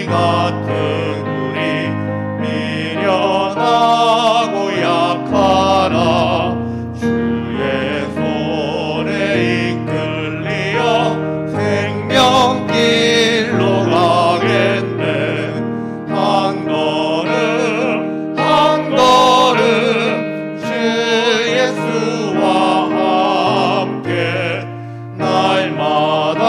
같은 우리 미련하고 약하나 주의 손에 이끌리어 생명길로 가겠네. 한 걸음 한 걸음 주 예수와 함께 날마다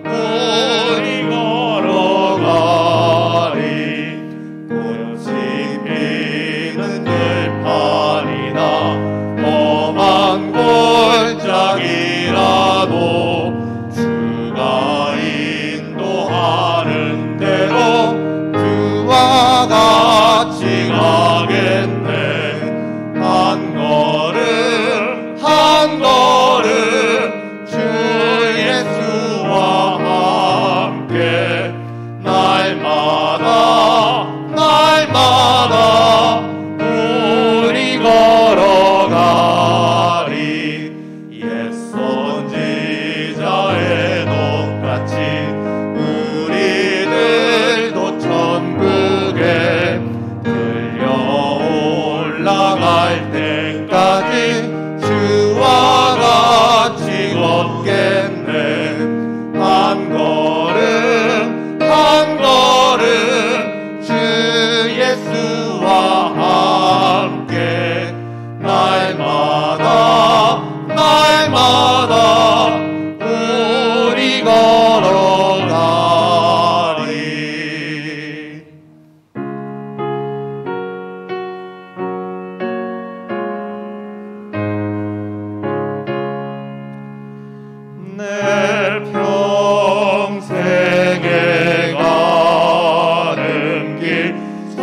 우리 걸어가리. 꽃이 피는 들판이나 험한 골짜기라도 주가 인도하는 대로 그와 같이 가겠네. 한 걸음 주 예수와 함께 날마다 우리 걸어가리. 옛 선지자의 똑같이 우리들도 천국에 들려 올라갈 때까지 주와 같이 걷겠네. 한 걸음 주 예수와 함께 날마다 우리 걸어가리. 내 평생에 가는 길 순탄하여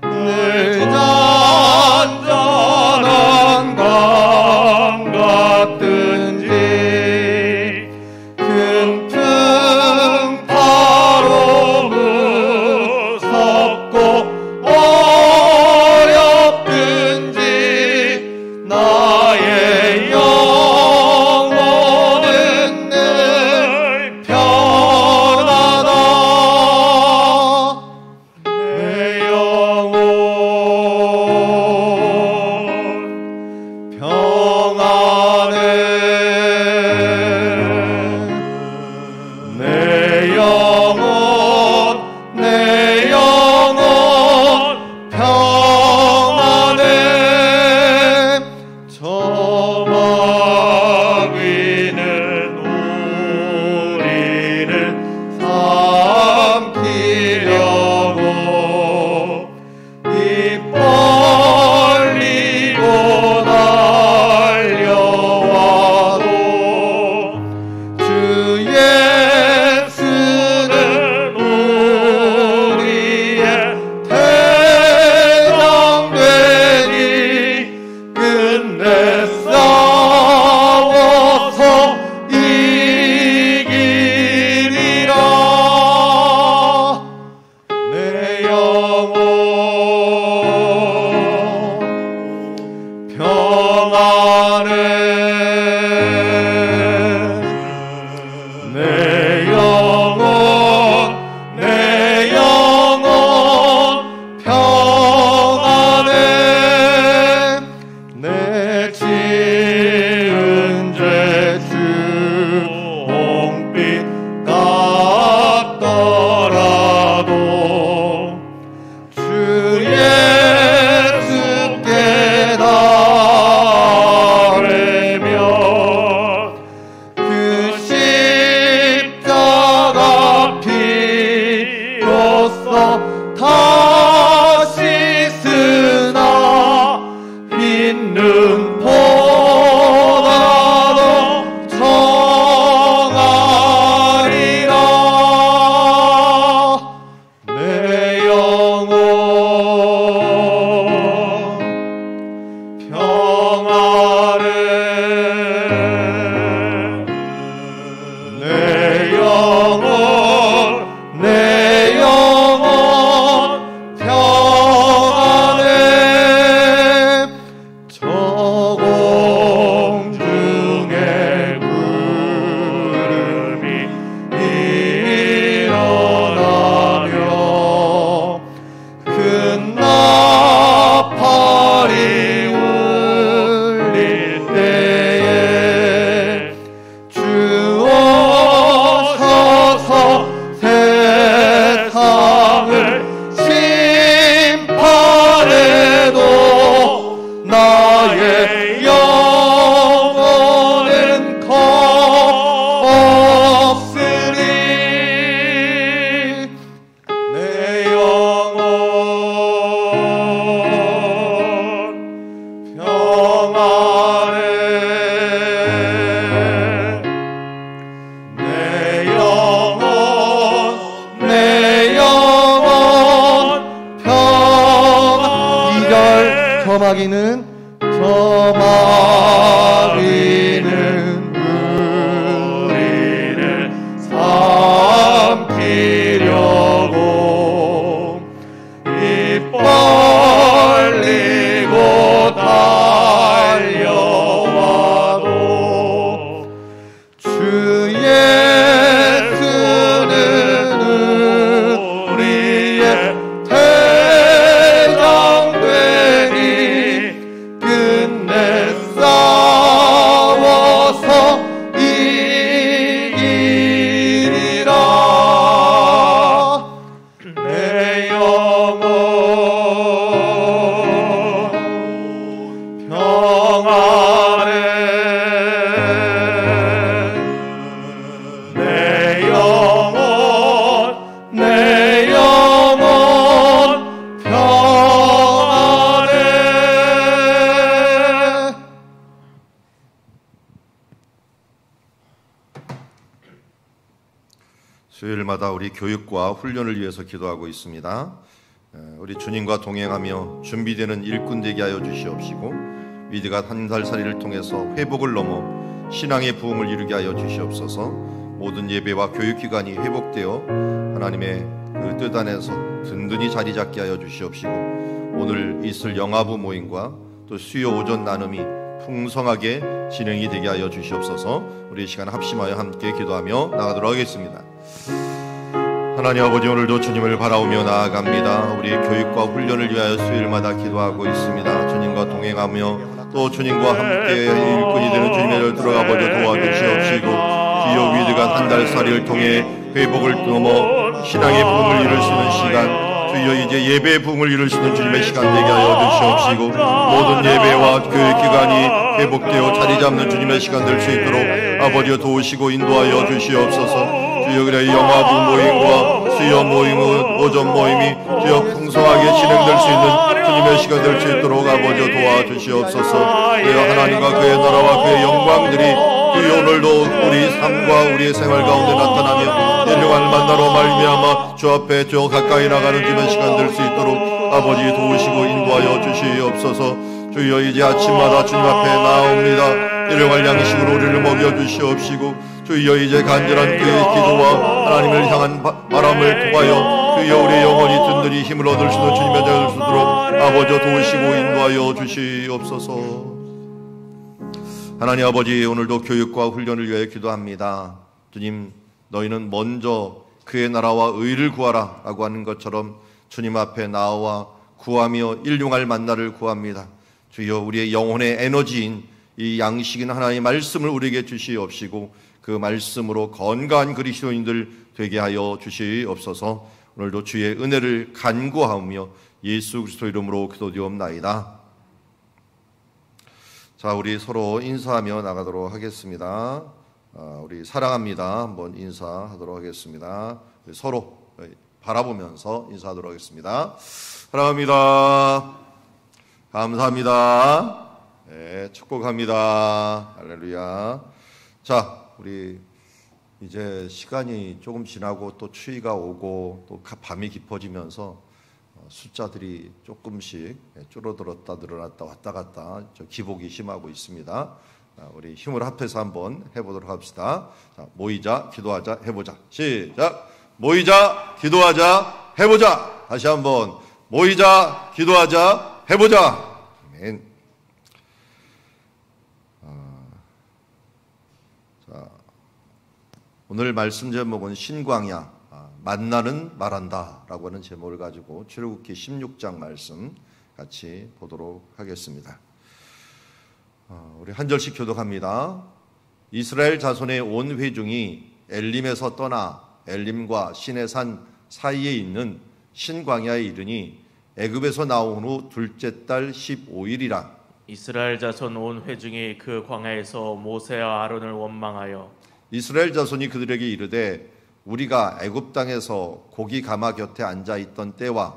늘 잔잔한 강 같든지 큰 풍파로 무섭고 어렵든지 나의 영혼은 늘 편하다. 내 영혼 평안해. 내 영혼 평안해. 저 마귀는 우리를 삼키려고 입 벌리고 달려와도 주 예수는 우리의 대장되니 끝내 싸워서 이기리라. 내 영혼 평안해. 내 영혼 평안해. 내 진 저 마귀는 우리를 삼키려고 입 벌리고 달려와도 주 예수는 우리의 대장되니 끝내 싸워서 이기리라. 내 영혼 평안해. 내 영혼 평안해. 수요일마다 우리 교육과 훈련을 위해서 기도하고 있습니다. 우리 주님과 동행하며 준비되는 일꾼 되게 하여 주시옵시고 위대한 한 살살이를 통해서 회복을 넘어 신앙의 부흥을 이루게 하여 주시옵소서. 모든 예배와 교육기관이 회복되어 하나님의 그 뜻 안에서 든든히 자리 잡게 하여 주시옵시고 오늘 있을 영아부 모임과 또 수요 오전 나눔이 풍성하게 진행이 되게 하여 주시옵소서. 우리 이 시간 합심하여 함께 기도하며 나가도록 하겠습니다. 하나님 아버지, 오늘도 주님을 바라오며 나아갑니다. 우리 교육과 훈련을 위하여 수요일마다 기도하고 있습니다. 주님과 동행하며 또 주님과 함께 일꾼이 되는 주님의 들어가 보려 도와주시옵시고 주여 위대한 한 달살이를 통해 회복을 넘어 신앙의 부흥을 이룰 수 있는 시간, 주여 이제 예배의 부흥을 이룰 수 있는 주님의 시간 되게 하여 주시옵시고 모든 예배와 교육기관이 회복되어 자리 잡는 주님의 시간 될 수 있도록 아버지여 도우시고 인도하여 주시옵소서. 주여 그래 영화부 모임과 수요 모임은 오전 모임이 주여 풍성하게 진행될 수 있는 주님의 시간 될 수 있도록 아버지여 도와주시옵소서. 주여 하나님과 그의 나라와 그의 영광들이 주여 오늘도 우리 삶과 우리의 생활 가운데 나타나며 일용할 만나로 말미암아 주 앞에 주 가까이 나가는 주님의 시간 될 수 있도록 아버지 도우시고 인도하여 주시옵소서. 주여 이제 아침마다 주님 앞에 나옵니다. 일용할 양식으로 우리를 먹여주시옵시고 주여 이제 간절한 그의 기도와 하나님을 향한 바람을 통하여 주여 우리의 영혼이 든든히 힘을 얻을 수 있는 주님의 자를 수 있도록 아버지 도우시고 인도하여 주시옵소서. 하나님 아버지, 오늘도 교육과 훈련을 위하여 기도합니다. 주님, 너희는 먼저 그의 나라와 의를 구하라 라고 하는 것처럼 주님 앞에 나와 구하며 일용할 만나를 구합니다. 주여 우리의 영혼의 에너지인 이 양식인 하나님의 말씀을 우리에게 주시옵시고 그 말씀으로 건강한 그리스도인들 되게 하여 주시옵소서. 오늘도 주의 은혜를 간구하며 예수 그리스도 이름으로 기도드리옵나이다. 자, 우리 서로 인사하며 나가도록 하겠습니다. 우리 사랑합니다. 한번 인사하도록 하겠습니다. 서로 바라보면서 인사하도록 하겠습니다. 사랑합니다. 감사합니다. 네, 축복합니다. 할렐루야. 자, 우리 이제 시간이 조금 지나고 또 추위가 오고 또 밤이 깊어지면서 숫자들이 조금씩 줄어들었다 늘어났다 왔다 갔다 기복이 심하고 있습니다. 우리 힘을 합해서 한번 해보도록 합시다. 자, 모이자 기도하자 해보자. 시작. 모이자 기도하자 해보자. 다시 한번 모이자 기도하자 해보자. 아멘. 자, 오늘 말씀 제목은 신광야 만나는 말한다 라고 하는 제목을 가지고 출애굽기 16장 말씀 같이 보도록 하겠습니다. 우리 한 절씩 교독합니다. 이스라엘 자손의 온 회중이 엘림에서 떠나 엘림과 시내산 사이에 있는 신광야에 이르니 애굽에서 나온 후 둘째 달 15일이라. 이스라엘 자손 온 회중이 그 광야에서 모세와 아론을 원망하여 이스라엘 자손이 그들에게 이르되 우리가 애굽 땅에서 고기 가마 곁에 앉아 있던 때와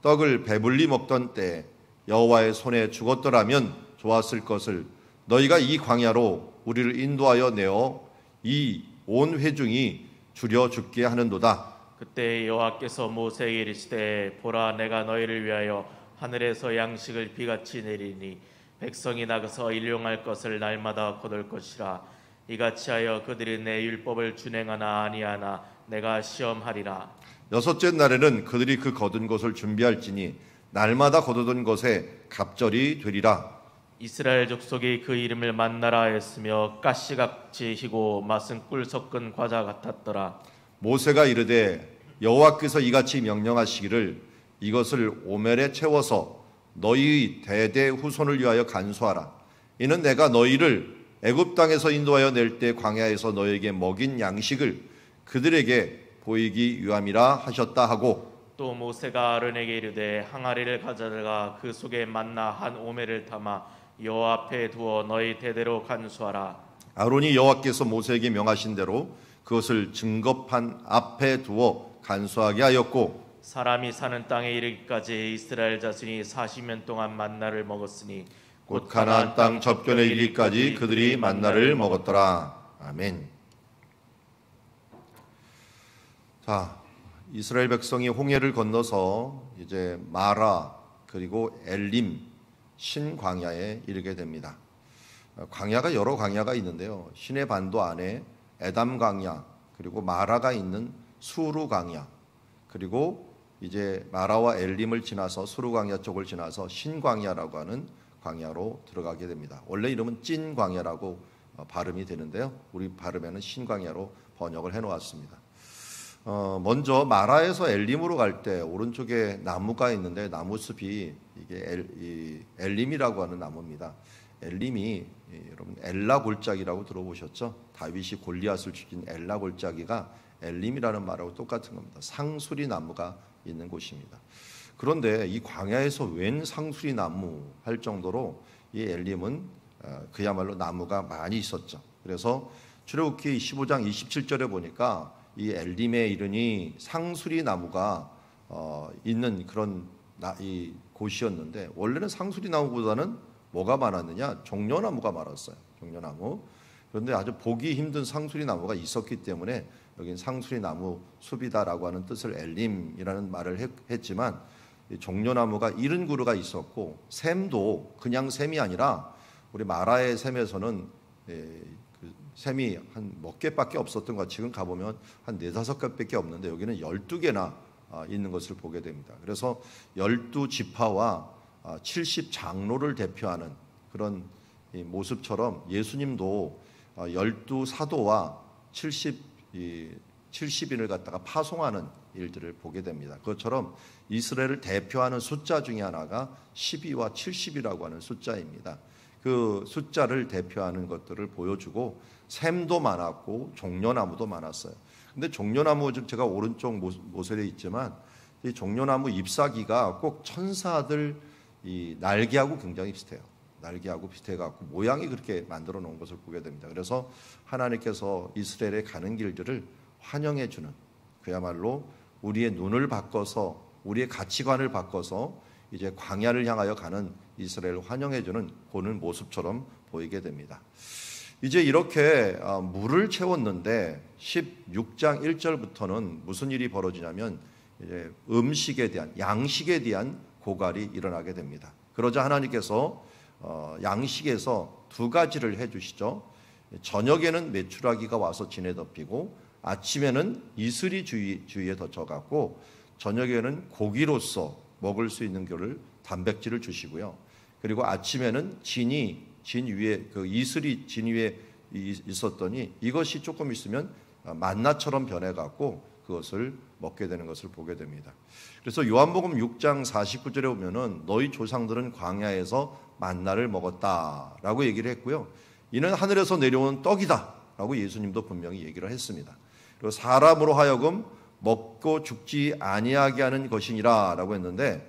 떡을 배불리 먹던 때 여호와의 손에 죽었더라면 좋았을 것을 너희가 이 광야로 우리를 인도하여 내어 이 온 회중이 줄여 죽게 하는도다. 그때 여호와께서 모세에게 이르시되 보라 내가 너희를 위하여 하늘에서 양식을 비같이 내리니 백성이 나가서 일용할 것을 날마다 거둘 것이라. 이같이 하여 그들이 내 율법을 준행하나 아니하나 내가 시험하리라. 여섯째 날에는 그들이 그 거둔 것을 준비할지니 날마다 거두던 것에 갑절이 되리라. 이스라엘 족속이 그 이름을 만나라 했으며 가시같이 희고 맛은 꿀 섞은 과자 같았더라. 모세가 이르되 여호와께서 이같이 명령하시기를 이것을 오멜에 채워서 너희 대대 후손을 위하여 간수하라. 이는 내가 너희를 애굽 땅에서 인도하여 낼 때 광야에서 너희에게 먹인 양식을 그들에게 보이기 위함이라 하셨다 하고, 또 모세가 아론에게 이르되 항아리를 가져다가 그 속에 만나 한 오멜을 담아 여호와 앞에 두어 너희 대대로 간수하라. 아론이 여호와께서 모세에게 명하신 대로 그것을 증거판 앞에 두어 간수하게 하였고, 사람이 사는 땅에 이르기까지 이스라엘 자손이 40년 동안 만나를 먹었으니 곧 가나안 땅 접견에 이르기까지 그들이 만나를 먹었더라. 아멘. 자, 이스라엘 백성이 홍해를 건너서 이제 마라 그리고 엘림 신광야에 이르게 됩니다. 광야가 여러 광야가 있는데요. 시내 반도 안에 에담 광야 그리고 마라가 있는 수루 광야, 그리고 이제 마라와 엘림을 지나서 수루 광야 쪽을 지나서 신광야라고 하는 광야로 들어가게 됩니다. 원래 이름은 찐 광야라고 발음이 되는데요. 우리 발음에는 신광야로 번역을 해놓았습니다. 먼저 마라에서 엘림으로 갈 때 오른쪽에 나무가 있는데 나무숲이 이게 엘림이라고 하는 나무입니다. 엘림이 여러분 엘라 골짜기라고 들어보셨죠? 다윗이 골리앗을 죽인 엘라 골짜기가 엘림이라는 말하고 똑같은 겁니다. 상수리 나무가 있는 곳입니다. 그런데 이 광야에서 웬 상수리 나무 할 정도로 이 엘림은 그야말로 나무가 많이 있었죠. 그래서 출애굽기 15장 27절에 보니까 이 엘림에 이르니 상수리 나무가 있는 그런 이 곳이었는데, 원래는 상수리 나무보다는 뭐가 많았느냐? 종려나무가 많았어요. 종려나무. 그런데 아주 보기 힘든 상수리 나무가 있었기 때문에 여긴 상수리 나무 숲이다라고 하는 뜻을 엘림이라는 말을 했지만, 종려나무가 70그루가 있었고, 샘도 그냥 샘이 아니라 우리 마라의 샘에서는 그 샘이 한 몇 개밖에 없었던 것, 지금 가보면 한 4-5개밖에 없는데 여기는 12개나 있는 것을 보게 됩니다. 그래서 12지파와 70장로를 대표하는 그런 모습처럼 예수님도 12사도와 70인을 갖다가 파송하는 일들을 보게 됩니다. 그것처럼 이스라엘을 대표하는 숫자 중에 하나가 12와 70이라고 하는 숫자입니다. 그 숫자를 대표하는 것들을 보여주고, 샘도 많았고 종려나무도 많았어요. 근데 종려나무, 제가 오른쪽 모서리에 있지만 이 종려나무 잎사귀가 꼭 천사들 이 날개하고 굉장히 비슷해요. 날개하고 비슷해갖고 모양이 그렇게 만들어 놓은 것을 보게 됩니다. 그래서 하나님께서 이스라엘에 가는 길들을 환영해주는, 그야말로 우리의 눈을 바꿔서, 우리의 가치관을 바꿔서 이제 광야를 향하여 가는 이스라엘을 환영해주는 그런 모습처럼 보이게 됩니다. 이제 이렇게 물을 채웠는데 16장 1절부터는 무슨 일이 벌어지냐면 이제 음식에 대한, 양식에 대한 고갈이 일어나게 됩니다. 그러자 하나님께서 양식에서 2가지를 해주시죠. 저녁에는 메추라기가 와서 진에 덮이고, 아침에는 이슬이 주위에 덮쳐갖고, 저녁에는 고기로서 먹을 수 있는 거를 단백질을 주시고요. 그리고 아침에는 진 위에, 그 이슬이 진 위에 있었더니 이것이 조금 있으면 만나처럼 변해갖고 그것을 먹게 되는 것을 보게 됩니다. 그래서 요한복음 6장 49절에 보면은 너희 조상들은 광야에서 만나를 먹었다라고 얘기를 했고요. 이는 하늘에서 내려온 떡이다라고 예수님도 분명히 얘기를 했습니다. 그리고 사람으로 하여금 먹고 죽지 아니하게 하는 것이니라라고 했는데,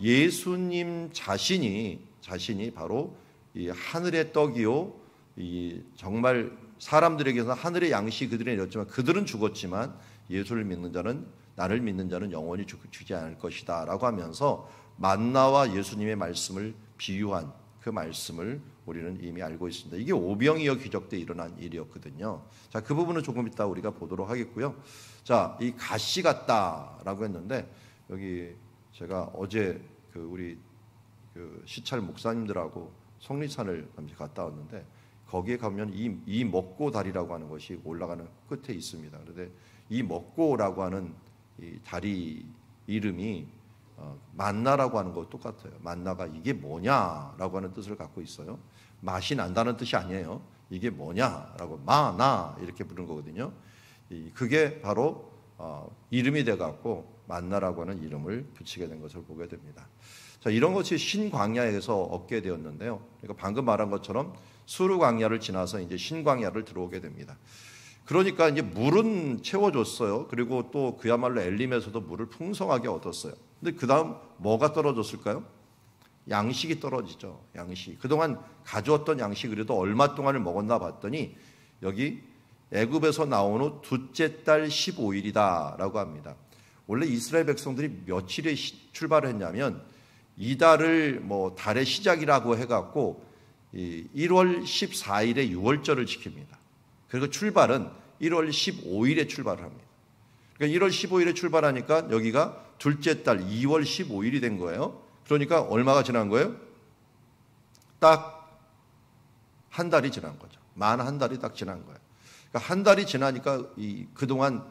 예수님 자신이 바로 이 하늘의 떡이요, 이 정말 사람들에게서 하늘의 양식이 그들에게 내렸지만 그들은 죽었지만 예수를 믿는 자는, 나를 믿는 자는 영원히 죽지 않을 것이다라고 하면서 만나와 예수님의 말씀을 비유한 그 말씀을 우리는 이미 알고 있습니다. 이게 오병이어 기적 때 일어난 일이었거든요. 자, 그 부분은 조금 이따 우리가 보도록 하겠고요. 자, 이 가시 같다라고 했는데, 여기 제가 어제 우리 시찰 목사님들하고 속리산을 갔다 왔는데 거기에 가면 이 먹고 다리라고 하는 것이 올라가는 끝에 있습니다. 그런데 이 먹고라고 하는 이 다리 이름이 만나라고 하는 것 똑같아요. 만나가 이게 뭐냐라고 하는 뜻을 갖고 있어요. 맛이 난다는 뜻이 아니에요. 이게 뭐냐라고 마나 이렇게 부르는 거거든요. 그게 바로 이름이 돼갖고 만나라고 하는 이름을 붙이게 된 것을 보게 됩니다. 자, 이런 것이 신광야에서 얻게 되었는데요. 그러니까 방금 말한 것처럼 수르 광야를 지나서 이제 신광야를 들어오게 됩니다. 그러니까 이제 물은 채워줬어요. 그리고 또 그야말로 엘림에서도 물을 풍성하게 얻었어요. 근데 그 다음 뭐가 떨어졌을까요? 양식이 떨어지죠. 양식. 그동안 가져왔던 양식 그래도 얼마 동안을 먹었나 봤더니 여기 애굽에서 나온 후 둘째 달 15일이다 라고 합니다. 원래 이스라엘 백성들이 며칠에 출발을 했냐면 이달을 뭐 달의 시작이라고 해갖고 1월 14일에 6월절을 지킵니다. 그리고 출발은 1월 15일에 출발을 합니다. 그러니까 1월 15일에 출발하니까 여기가 둘째 달 2월 15일이 된 거예요. 그러니까 얼마가 지난 거예요? 딱 한 달이 지난 거죠. 만 한 달이 딱 지난 거예요. 그러니까 한 달이 지나니까 그동안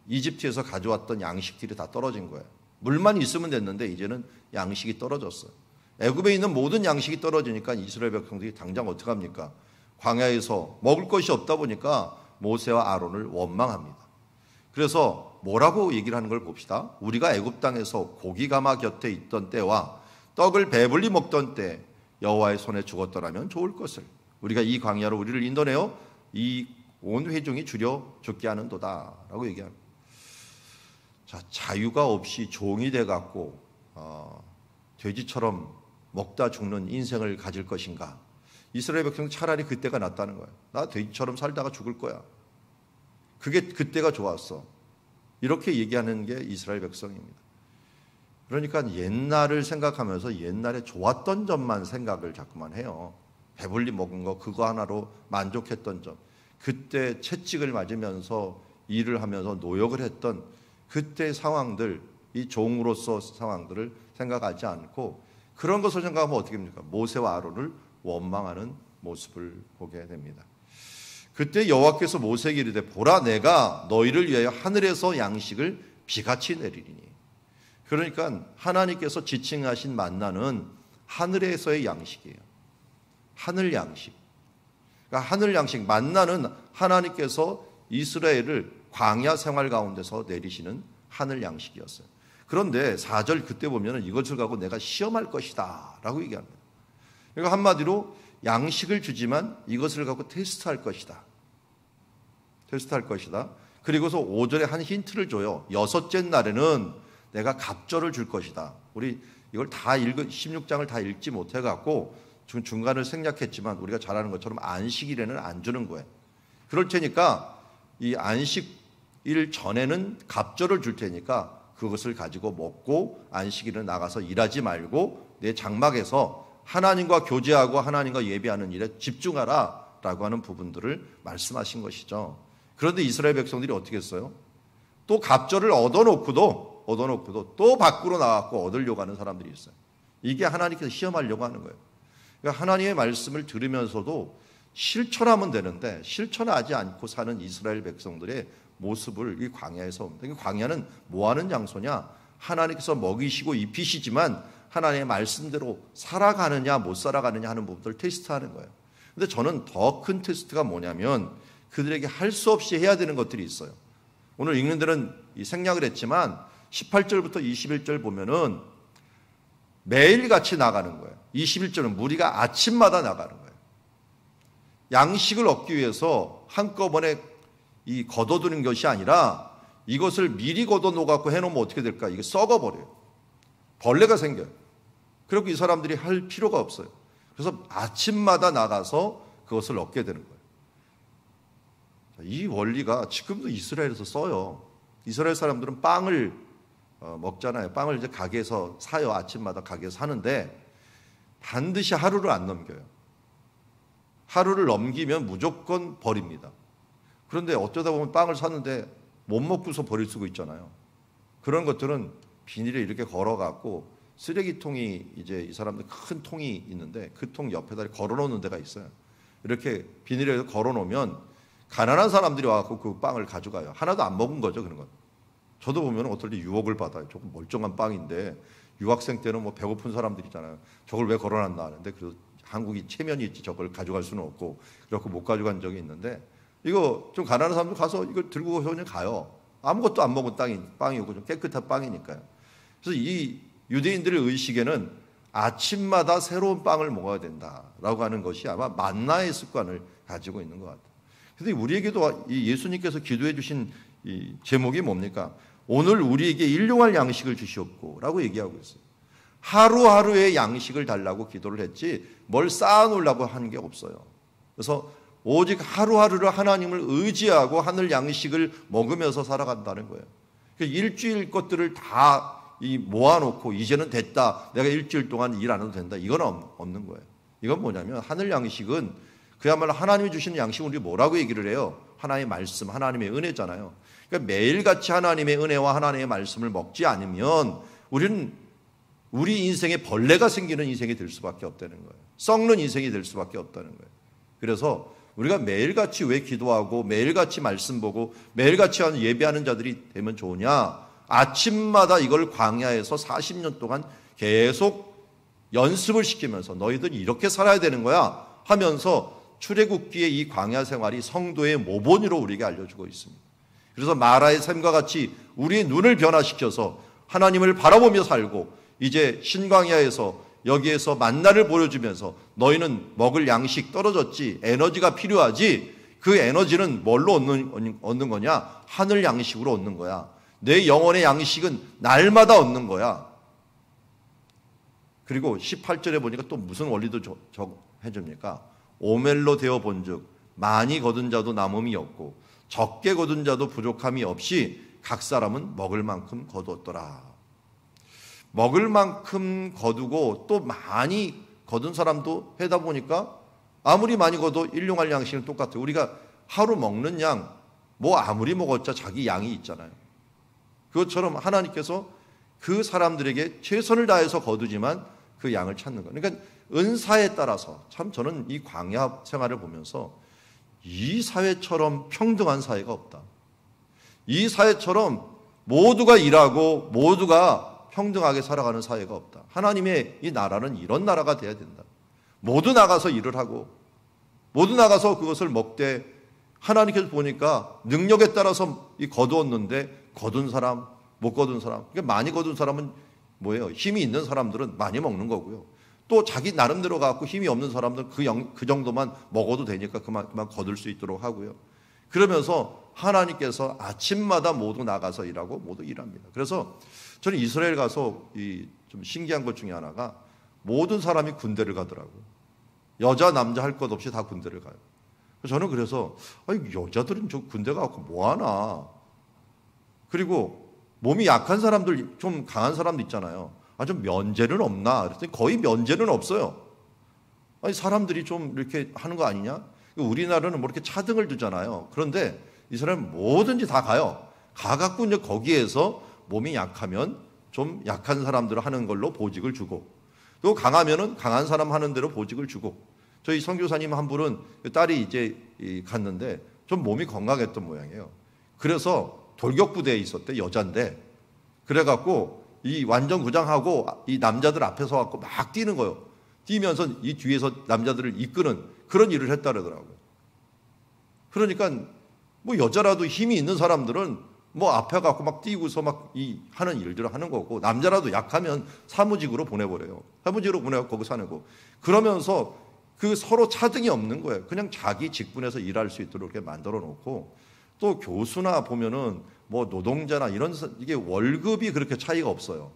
이집트에서 가져왔던 양식들이 다 떨어진 거예요. 물만 있으면 됐는데 이제는 양식이 떨어졌어요. 애굽에 있는 모든 양식이 떨어지니까 이스라엘 백성들이 당장 어떻게 합니까? 광야에서 먹을 것이 없다 보니까 모세와 아론을 원망합니다. 그래서 뭐라고 얘기를 하는 걸 봅시다. 우리가 애굽 땅에서 고기 가마 곁에 있던 때와 떡을 배불리 먹던 때 여호와의 손에 죽었더라면 좋을 것을 우리가 이 광야로 우리를 인도내어 이 온 회중이 줄여 죽게 하는도다 라고 얘기합니다. 자, 자유가 없이 종이 돼갖고 돼지처럼 먹다 죽는 인생을 가질 것인가? 이스라엘 백성은 차라리 그때가 낫다는 거예요. 나 돼지처럼 살다가 죽을 거야. 그때가 좋았어. 이렇게 얘기하는 게 이스라엘 백성입니다. 그러니까 옛날을 생각하면서 옛날에 좋았던 점만 생각을 자꾸만 해요. 배불리 먹은 거 그거 하나로 만족했던 점. 그때 채찍을 맞으면서 일을 하면서 노역을 했던 그때 상황들, 이 종으로서 상황들을 생각하지 않고 그런 것을 생각하면 어떻게 됩니까? 모세와 아론을 원망하는 모습을 보게 됩니다. 그때 여호와께서 모세에게 이르되 보라 내가 너희를 위하여 하늘에서 양식을 비같이 내리리니. 그러니까 하나님께서 지칭하신 만나는 하늘에서의 양식이에요. 하늘 양식. 그러니까 하늘 양식, 만나는 하나님께서 이스라엘을 광야 생활 가운데서 내리시는 하늘 양식이었어요. 그런데 4절 그때 보면 이것을 갖고 내가 시험할 것이다 라고 얘기합니다. 그러니까 한마디로 양식을 주지만 이것을 갖고 테스트할 것이다. 테스트할 것이다. 그리고서 5절에 한 힌트를 줘요. 6째 날에는 내가 갑절을 줄 것이다. 우리 이걸 다 16장을 다 읽지 못해갖고 중간을 생략했지만 우리가 잘 아는 것처럼 안식일에는 안 주는 거예요. 그럴 테니까 이 안식일 전에는 갑절을 줄 테니까 그것을 가지고 먹고 안식일은 나가서 일하지 말고 내 장막에서 하나님과 교제하고 하나님과 예배하는 일에 집중하라 라고 하는 부분들을 말씀하신 것이죠. 그런데 이스라엘 백성들이 어떻게 했어요? 또 갑절을 얻어놓고도 또 밖으로 나가고 얻으려고 하는 사람들이 있어요. 이게 하나님께서 시험하려고 하는 거예요. 그러니까 하나님의 말씀을 들으면서도 실천하면 되는데 실천하지 않고 사는 이스라엘 백성들의 모습을 이 광야에서 봅니다. 광야는 뭐 하는 장소냐? 하나님께서 먹이시고 입히시지만 하나님의 말씀대로 살아가느냐 못 살아가느냐 하는 부분들을 테스트하는 거예요. 근데 저는 더 큰 테스트가 뭐냐면 그들에게 할 수 없이 해야 되는 것들이 있어요. 오늘 읽는 데는 생략을 했지만 18절부터 21절 보면은 매일같이 나가는 거예요. 21절은 무리가 아침마다 나가는 거예요. 양식을 얻기 위해서 한꺼번에 걷어두는 것이 아니라 이것을 미리 걷어놓고 해놓으면 어떻게 될까? 이게 썩어버려요. 벌레가 생겨요. 그리고 이 사람들이 할 필요가 없어요. 그래서 아침마다 나가서 그것을 얻게 되는 거예요. 이 원리가 지금도 이스라엘에서 써요. 이스라엘 사람들은 빵을 먹잖아요. 빵을 이제 가게에서 사요. 아침마다 가게에서 사는데 반드시 하루를 안 넘겨요. 하루를 넘기면 무조건 버립니다. 그런데 어쩌다 보면 빵을 샀는데 못 먹고서 버릴 수가 있잖아요. 그런 것들은 비닐에 이렇게 걸어갖고 쓰레기통이 이제 이 사람들 큰 통이 있는데 그 통 옆에다 걸어놓는 데가 있어요. 이렇게 비닐에 걸어놓으면 가난한 사람들이 와서 그 빵을 가져가요. 하나도 안 먹은 거죠, 그런 건. 저도 보면 어떨 때 유혹을 받아요. 조금 멀쩡한 빵인데 유학생 때는 뭐 배고픈 사람들이잖아요. 저걸 왜 걸어놨나 하는데 그 한국이 체면이 있지 저걸 가져갈 수는 없고 그렇고 못 가져간 적이 있는데 이거 좀 가난한 사람들 가서 이걸 들고 그냥 가요. 아무것도 안 먹은 빵이고 좀 깨끗한 빵이니까요. 그래서 이 유대인들의 의식에는 아침마다 새로운 빵을 먹어야 된다라고 하는 것이 아마 만나의 습관을 가지고 있는 것 같아요. 근데 우리에게도 이 예수님께서 기도해 주신 이 제목이 뭡니까? 오늘 우리에게 일용할 양식을 주시옵고라고 얘기하고 있어요. 하루하루의 양식을 달라고 기도를 했지 뭘 쌓아놓으려고 하는 게 없어요. 그래서 오직 하루하루를 하나님을 의지하고 하늘 양식을 먹으면서 살아간다는 거예요. 일주일 것들을 다 모아놓고 이제는 됐다. 내가 일주일 동안 일 안 해도 된다. 이건 없는 거예요. 이건 뭐냐면 하늘 양식은 그야말로 하나님이 주시는 양식은 우리 뭐라고 얘기를 해요? 하나님의 말씀, 하나님의 은혜잖아요. 그러니까 매일같이 하나님의 은혜와 하나님의 말씀을 먹지 않으면 우리는 우리 인생에 벌레가 생기는 인생이 될 수밖에 없다는 거예요. 썩는 인생이 될 수밖에 없다는 거예요. 그래서 우리가 매일같이 왜 기도하고 매일같이 말씀 보고 매일같이 예배하는 자들이 되면 좋으냐? 아침마다 이걸 광야에서 40년 동안 계속 연습을 시키면서 너희들이 이렇게 살아야 되는 거야 하면서 출애굽기의 이 광야 생활이 성도의 모본으로 우리에게 알려주고 있습니다. 그래서 마라의 샘과 같이 우리의 눈을 변화시켜서 하나님을 바라보며 살고 이제 신광야에서 여기에서 만나를 보여주면서 너희는 먹을 양식 떨어졌지 에너지가 필요하지 그 에너지는 뭘로 얻는 거냐? 하늘 양식으로 얻는 거야. 내 영혼의 양식은 날마다 얻는 거야. 그리고 18절에 보니까 또 무슨 원리도 해줍니까? 오멜로 되어 본즉 많이 거둔 자도 남음이 없고 적게 거둔 자도 부족함이 없이 각 사람은 먹을 만큼 거두었더라. 먹을 만큼 거두고 또 많이 거둔 사람도 해다 보니까 아무리 많이 거둬도 일용할 양식은 똑같아요. 우리가 하루 먹는 양 뭐 아무리 먹었자 자기 양이 있잖아요. 그것처럼 하나님께서 그 사람들에게 최선을 다해서 거두지만 그 양을 찾는 거예요. 그러니까 은사에 따라서 참 저는 이 광야 생활을 보면서 이 사회처럼 평등한 사회가 없다. 이 사회처럼 모두가 일하고 모두가 평등하게 살아가는 사회가 없다. 하나님의 이 나라는 이런 나라가 돼야 된다. 모두 나가서 일을 하고 모두 나가서 그것을 먹되 하나님께서 보니까 능력에 따라서 이 거두었는데 거둔 사람, 못 거둔 사람. 그러니까 많이 거둔 사람은 뭐예요? 힘이 있는 사람들은 많이 먹는 거고요. 또 자기 나름대로 갖고 힘이 없는 사람들은 그 정도만 먹어도 되니까 그만 거둘 수 있도록 하고요. 그러면서 하나님께서 아침마다 모두 나가서 일하고 모두 일합니다. 그래서 저는 이스라엘 가서 좀 신기한 것 중에 하나가 모든 사람이 군대를 가더라고요. 여자 남자 할 것 없이 다 군대를 가요. 저는 그래서 여자들은 저 군대 가고 뭐하나. 그리고 몸이 약한 사람들, 좀 강한 사람도 있잖아요. 좀 면제는 없나? 그랬더니 거의 면제는 없어요. 사람들이 좀 이렇게 하는 거 아니냐? 우리나라는 뭐 이렇게 차등을 두잖아요. 그런데 이스라엘은 뭐든지 다 가요. 가갖고 이제 거기에서 몸이 약하면 좀 약한 사람들 하는 걸로 보직을 주고 또 강하면은 강한 사람 하는 대로 보직을 주고 저희 선교사님 한 분은 딸이 이제 갔는데 좀 몸이 건강했던 모양이에요. 그래서 돌격부대에 있었대, 여잔데. 그래갖고 이 완전 구장하고 이 남자들 앞에서 갖고 막 뛰는 거예요. 뛰면서 이 뒤에서 남자들을 이끄는 그런 일을 했다 그러더라고요. 그러니까 뭐 여자라도 힘이 있는 사람들은 뭐 앞에 갖고 막 뛰고서 막 하는 일들을 하는 거고 남자라도 약하면 사무직으로 보내버려요. 사무직으로 보내고 거기 사는 거. 그러면서 그 서로 차등이 없는 거예요. 그냥 자기 직분에서 일할 수 있도록 이렇게 만들어 놓고 또 교수나 보면은 뭐 노동자나 이런 이게 월급이 그렇게 차이가 없어요.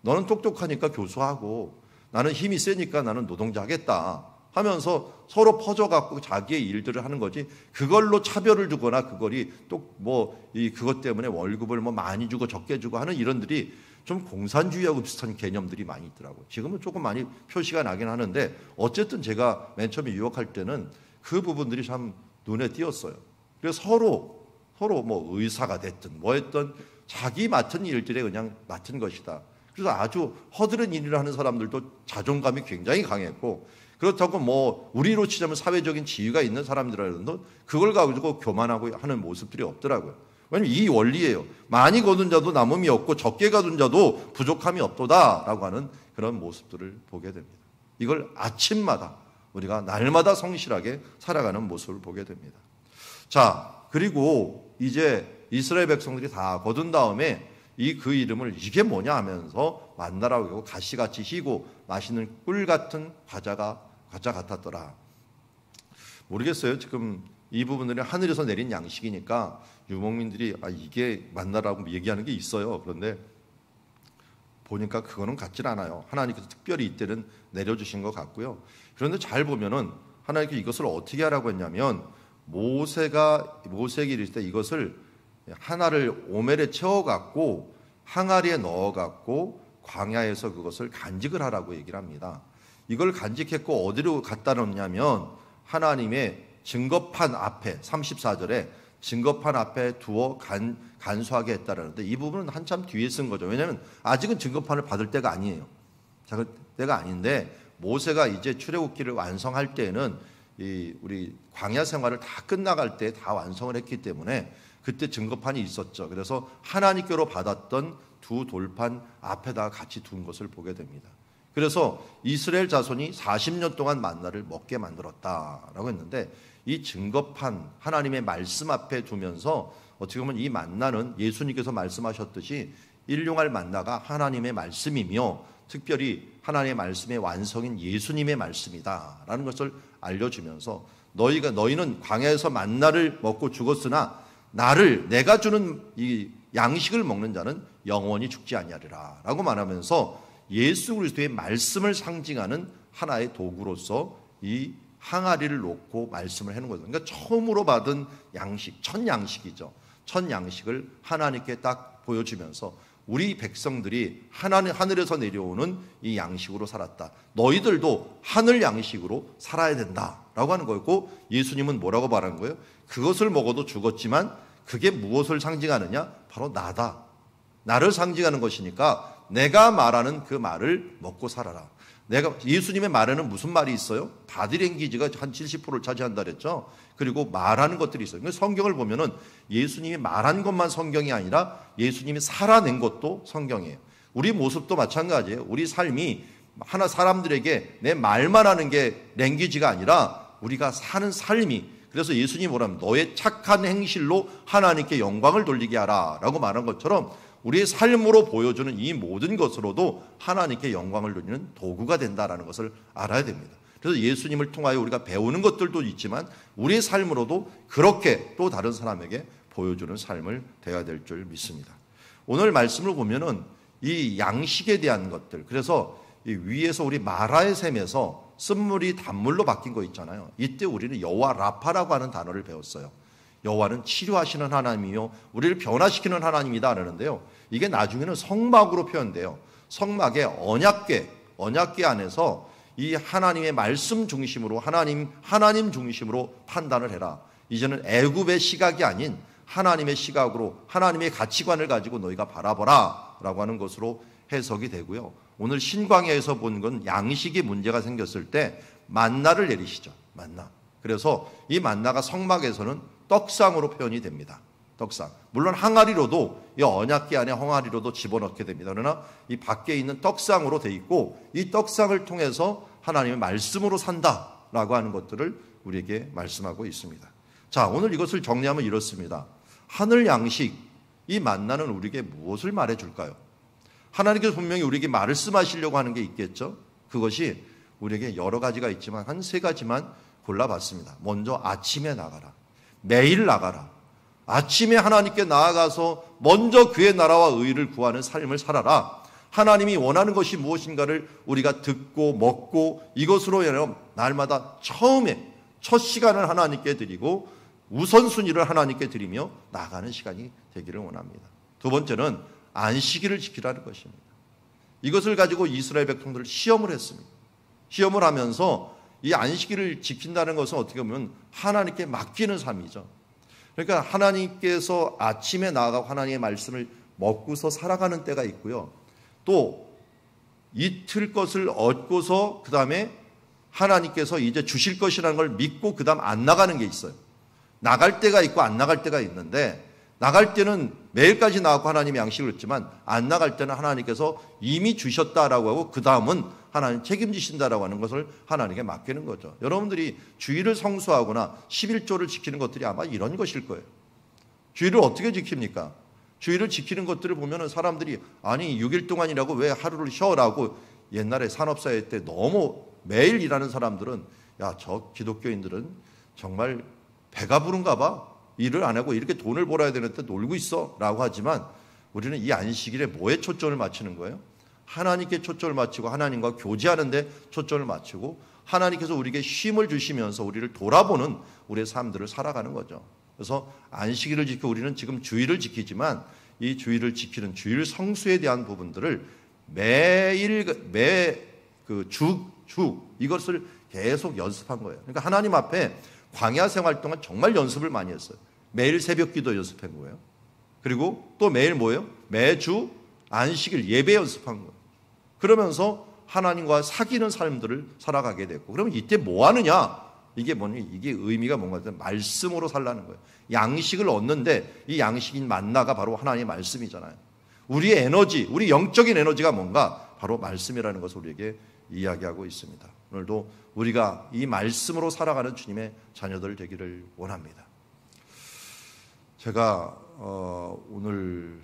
너는 똑똑하니까 교수하고 나는 힘이 세니까 나는 노동자 하겠다 하면서 서로 퍼져갖고 자기의 일들을 하는 거지 그걸로 차별을 두거나 그걸이 또 뭐 그것 때문에 월급을 뭐 많이 주고 적게 주고 하는 이런들이 좀 공산주의하고 비슷한 개념들이 많이 있더라고요. 지금은 조금 많이 표시가 나긴 하는데 어쨌든 제가 맨 처음에 유학할 때는 그 부분들이 참 눈에 띄었어요. 그래서 서로 뭐 의사가 됐든 뭐 했든 자기 맡은 일들에 그냥 맡은 것이다. 그래서 아주 허드렛 일을 하는 사람들도 자존감이 굉장히 강했고, 그렇다고 뭐 우리로 치자면 사회적인 지위가 있는 사람들이라도 그걸 가지고 교만하고 하는 모습들이 없더라고요. 왜냐하면 이 원리예요. 많이 거둔 자도 남음이 없고 적게 거둔 자도 부족함이 없도다라고 하는 그런 모습들을 보게 됩니다. 이걸 아침마다 우리가 날마다 성실하게 살아가는 모습을 보게 됩니다. 자, 그리고 이제 이스라엘 백성들이 다 거둔 다음에 그 이름을 이게 뭐냐 하면서 만나라고 하고 가시같이 희고 맛있는 꿀 같은 과자 같았더라. 모르겠어요. 지금 이 부분들이 하늘에서 내린 양식이니까 유목민들이 이게 만나라고 얘기하는 게 있어요. 그런데 보니까 그거는 같질 않아요. 하나님께서 특별히 이때는 내려주신 것 같고요. 그런데 잘 보면은 하나님께서 이것을 어떻게 하라고 했냐면 모세에게 이르실 때 이것을 하나를 오멜에 채워갖고 항아리에 넣어갖고 광야에서 그것을 간직을 하라고 얘기를 합니다. 이걸 간직했고 어디로 갖다 놓냐면 하나님의 증거판 앞에 34절에 증거판 앞에 두어 간수하게 했다라는데 이 부분은 한참 뒤에 쓴 거죠. 왜냐하면 아직은 증거판을 받을 때가 아니에요. 자, 때가 아닌데 모세가 이제 출애굽기를 완성할 때에는 우리 광야 생활을 다 끝나갈 때 다 완성을 했기 때문에 그때 증거판이 있었죠. 그래서 하나님께로 받았던 두 돌판 앞에다가 같이 둔 것을 보게 됩니다. 그래서 이스라엘 자손이 40년 동안 만나를 먹게 만들었다라고 했는데 이 증거판 하나님의 말씀 앞에 두면서 어떻게 보면 이 만나는 예수님께서 말씀하셨듯이 일용할 만나가 하나님의 말씀이며 특별히 하나님의 말씀의 완성인 예수님의 말씀이다라는 것을 알려주면서 너희는 광야에서 만나를 먹고 죽었으나 내가 주는 이 양식을 먹는 자는 영원히 죽지 아니하리라 라고 말하면서 예수 그리스도의 말씀을 상징하는 하나의 도구로서 이 항아리를 놓고 말씀을 해놓은 거죠. 그러니까 처음으로 받은 양식, 첫 양식이죠. 첫 양식을 하나님께 딱 보여주면서 우리 백성들이 하늘에서 내려오는 이 양식으로 살았다. 너희들도 하늘 양식으로 살아야 된다라고 하는 거였고 예수님은 뭐라고 말한 거예요? 그것을 먹어도 죽었지만 그게 무엇을 상징하느냐? 바로 나다. 나를 상징하는 것이니까 내가 말하는 그 말을 먹고 살아라. 예수님의 말에는 무슨 말이 있어요? 바디랭귀지가 한 70%를 차지한다 그랬죠. 그리고 말하는 것들이 있어요. 성경을 보면은 예수님이 말한 것만 성경이 아니라 예수님이 살아낸 것도 성경이에요. 우리 모습도 마찬가지예요. 우리 삶이 사람들에게 내 말만 하는 게 랭귀지가 아니라 우리가 사는 삶이, 그래서 예수님이 뭐라면 너의 착한 행실로 하나님께 영광을 돌리게 하라 라고 말한 것처럼 우리의 삶으로 보여주는 이 모든 것으로도 하나님께 영광을 돌리는 도구가 된다는 것을 알아야 됩니다. 그래서 예수님을 통하여 우리가 배우는 것들도 있지만 우리의 삶으로도 그렇게 또 다른 사람에게 보여주는 삶을 되어야 될 줄 믿습니다. 오늘 말씀을 보면은 이 양식에 대한 것들, 그래서 이 위에서 우리 마라의 셈에서 쓴물이 단물로 바뀐 거 있잖아요. 이때 우리는 여호와 라파라고 하는 단어를 배웠어요. 여호와는 치료하시는 하나님이요 우리를 변화시키는 하나님이다 그러는데요. 이게 나중에는 성막으로 표현돼요. 성막의 언약궤 안에서 이 하나님의 말씀 중심으로 하나님 중심으로 판단을 해라. 이제는 애굽의 시각이 아닌 하나님의 시각으로 하나님의 가치관을 가지고 너희가 바라보라 라고 하는 것으로 해석이 되고요. 오늘 신광야에서 본 건 양식이 문제가 생겼을 때 만나를 내리시죠. 만나. 그래서 이 만나가 성막에서는 떡상으로 표현이 됩니다. 떡상. 물론 항아리로도 이 언약궤 안에 항아리로도 집어넣게 됩니다. 그러나 이 밖에 있는 떡상으로 돼 있고 이 떡상을 통해서 하나님의 말씀으로 산다라고 하는 것들을 우리에게 말씀하고 있습니다. 자, 오늘 이것을 정리하면 이렇습니다. 하늘 양식, 이 만나는 우리에게 무엇을 말해줄까요? 하나님께서 분명히 우리에게 말씀하시려고 하는 게 있겠죠. 그것이 우리에게 여러 가지가 있지만 한 3가지만 골라봤습니다. 먼저 아침에 나가라. 매일 나가라. 아침에 하나님께 나아가서 먼저 그의 나라와 의를 구하는 삶을 살아라. 하나님이 원하는 것이 무엇인가를 우리가 듣고 먹고 이것으로 인하여 날마다 첫 시간을 하나님께 드리고 우선순위를 하나님께 드리며 나가는 시간이 되기를 원합니다. 두 번째는 안식일을 지키라는 것입니다. 이것을 가지고 이스라엘 백성들을 시험을 했습니다. 시험을 하면서 이 안식일을 지킨다는 것은 어떻게 보면 하나님께 맡기는 삶이죠. 그러니까 하나님께서 아침에 나아가고 하나님의 말씀을 먹고서 살아가는 때가 있고요. 또 이틀 것을 얻고서 그 다음에 하나님께서 이제 주실 것이라는 걸 믿고 그 다음 안 나가는 게 있어요. 나갈 때가 있고 안 나갈 때가 있는데, 나갈 때는 매일까지 나가고 하나님이 양식을 줬지만 안 나갈 때는 하나님께서 이미 주셨다라고 하고 그 다음은 하나님 책임지신다라고 하는 것을 하나님께 맡기는 거죠. 여러분들이 주일을 성수하거나 11조를 지키는 것들이 아마 이런 것일 거예요. 주일을 어떻게 지킵니까? 주일을 지키는 것들을 보면 사람들이 아니 6일 동안이라고 왜 하루를 쉬어라고, 옛날에 산업사회 때 너무 매일 일하는 사람들은 야, 저 기독교인들은 정말 배가 부른가 봐. 일을 안 하고 이렇게 돈을 벌어야 되는데 놀고 있어 라고 하지만, 우리는 이 안식일에 뭐에 초점을 맞추는 거예요? 하나님께 초점을 맞추고 하나님과 교제하는 데 초점을 맞추고 하나님께서 우리에게 쉼을 주시면서 우리를 돌아보는 우리의 삶들을 살아가는 거죠. 그래서 안식일을 지켜 우리는 지금 주일을 지키지만 이 주일을 지키는 주일 성수에 대한 부분들을 주 이것을 계속 연습한 거예요. 그러니까 하나님 앞에 광야 생활 동안 정말 연습을 많이 했어요. 매일 새벽 기도 연습한 거예요. 그리고 또 매일 뭐예요? 매주 안식일 예배 연습한 거예요. 그러면서 하나님과 사귀는 삶들을 살아가게 됐고, 그러면 이때 뭐 하느냐? 이게 뭐니? 이게 의미가 뭔가 말씀으로 살라는 거예요. 양식을 얻는데 이 양식인 만나가 바로 하나님의 말씀이잖아요. 우리의 에너지, 우리 영적인 에너지가 뭔가 바로 말씀이라는 것을 우리에게 이야기하고 있습니다. 오늘도 우리가 이 말씀으로 살아가는 주님의 자녀들 되기를 원합니다. 제가 오늘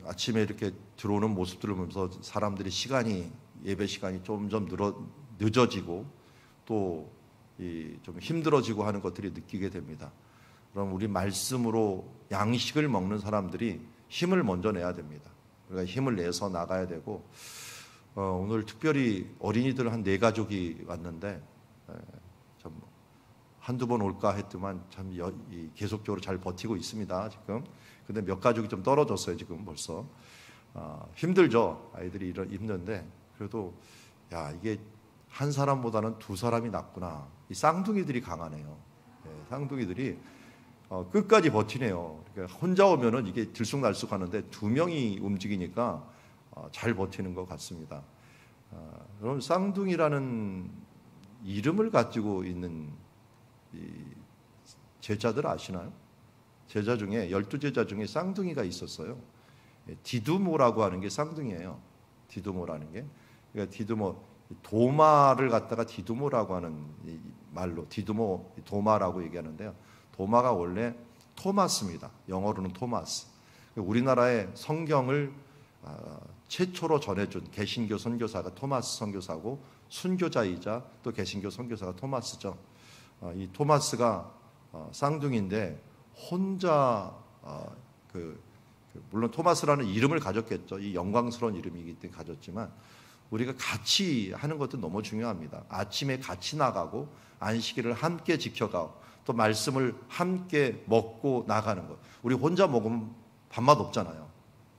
아침에 이렇게 들어오는 모습들을 보면서 사람들이 예배 시간이 점점 늦어지고 또 좀 힘들어지고 하는 것들이 느끼게 됩니다. 그럼 우리 말씀으로 양식을 먹는 사람들이 힘을 먼저 내야 됩니다. 우리가 힘을 내서 나가야 되고, 오늘 특별히 어린이들 한 4가족이 왔는데 참 한두 번 올까 했더만 참 계속적으로 잘 버티고 있습니다 지금. 근데 몇 가족이 좀 떨어졌어요 지금 벌써. 힘들죠. 아이들이 힘든데 그래도 야, 이게 한 사람보다는 2사람이 낫구나. 이 쌍둥이들이 강하네요. 쌍둥이들이 끝까지 버티네요. 그러니까 혼자 오면은 이게 들쑥날쑥 하는데 2명이 움직이니까 잘 버티는 것 같습니다. 여러분, 쌍둥이라는 이름을 가지고 있는 이 제자들 아시나요? 제자 중에 12제자 중에 쌍둥이가 있었어요. 디두모라고 하는 게 쌍둥이에요. 디두모라는 게. 그러니까 디두모, 도마를 갖다가 디두모라고 하는 말로 디두모, 도마라고 얘기하는데요. 도마가 원래 토마스입니다. 영어로는 토마스. 우리나라의 성경을 최초로 전해준 개신교 선교사가 토마스 선교사고, 순교자이자 또 개신교 선교사가 토마스죠. 이 토마스가 쌍둥이인데 혼자 물론 토마스라는 이름을 가졌겠죠. 이 영광스러운 이름이기 때문에 가졌지만, 우리가 같이 하는 것도 너무 중요합니다. 아침에 같이 나가고 안식일을 함께 지켜가고 또 말씀을 함께 먹고 나가는 것. 우리 혼자 먹으면 밥맛 없잖아요.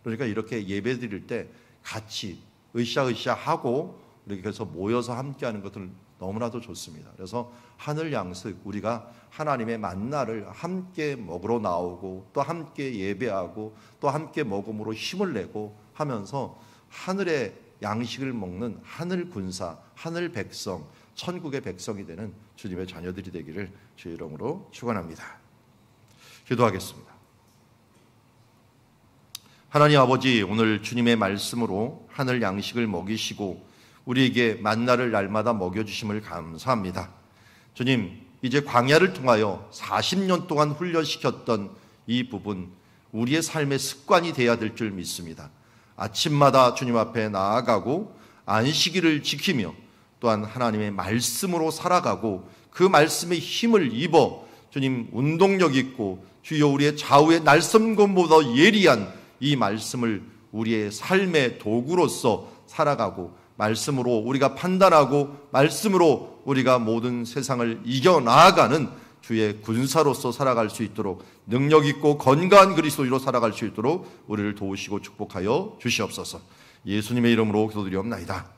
그러니까 이렇게 예배 드릴 때 같이 으쌰으쌰 하고 이렇게 해서 모여서 함께 하는 것들 너무나도 좋습니다. 그래서 하늘 양식, 우리가 하나님의 만나를 함께 먹으러 나오고 또 함께 예배하고 또 함께 먹음으로 힘을 내고 하면서 하늘의 양식을 먹는 하늘 군사, 하늘 백성, 천국의 백성이 되는 주님의 자녀들이 되기를 주의 이름으로 축원합니다. 기도하겠습니다. 하나님 아버지, 오늘 주님의 말씀으로 하늘 양식을 먹이시고 우리에게 만나를 날마다 먹여주심을 감사합니다. 주님, 이제 광야를 통하여 40년 동안 훈련시켰던 이 부분, 우리의 삶의 습관이 되어야 될 줄 믿습니다. 아침마다 주님 앞에 나아가고 안식일을 지키며 또한 하나님의 말씀으로 살아가고 그 말씀의 힘을 입어 주님 운동력 있고 주여 우리의 좌우의 날섬곰보다 예리한 이 말씀을 우리의 삶의 도구로서 살아가고, 말씀으로 우리가 판단하고 말씀으로 우리가 모든 세상을 이겨나가는 주의 군사로서 살아갈 수 있도록, 능력 있고 건강한 그리스도인으로 살아갈 수 있도록 우리를 도우시고 축복하여 주시옵소서. 예수님의 이름으로 기도드리옵나이다.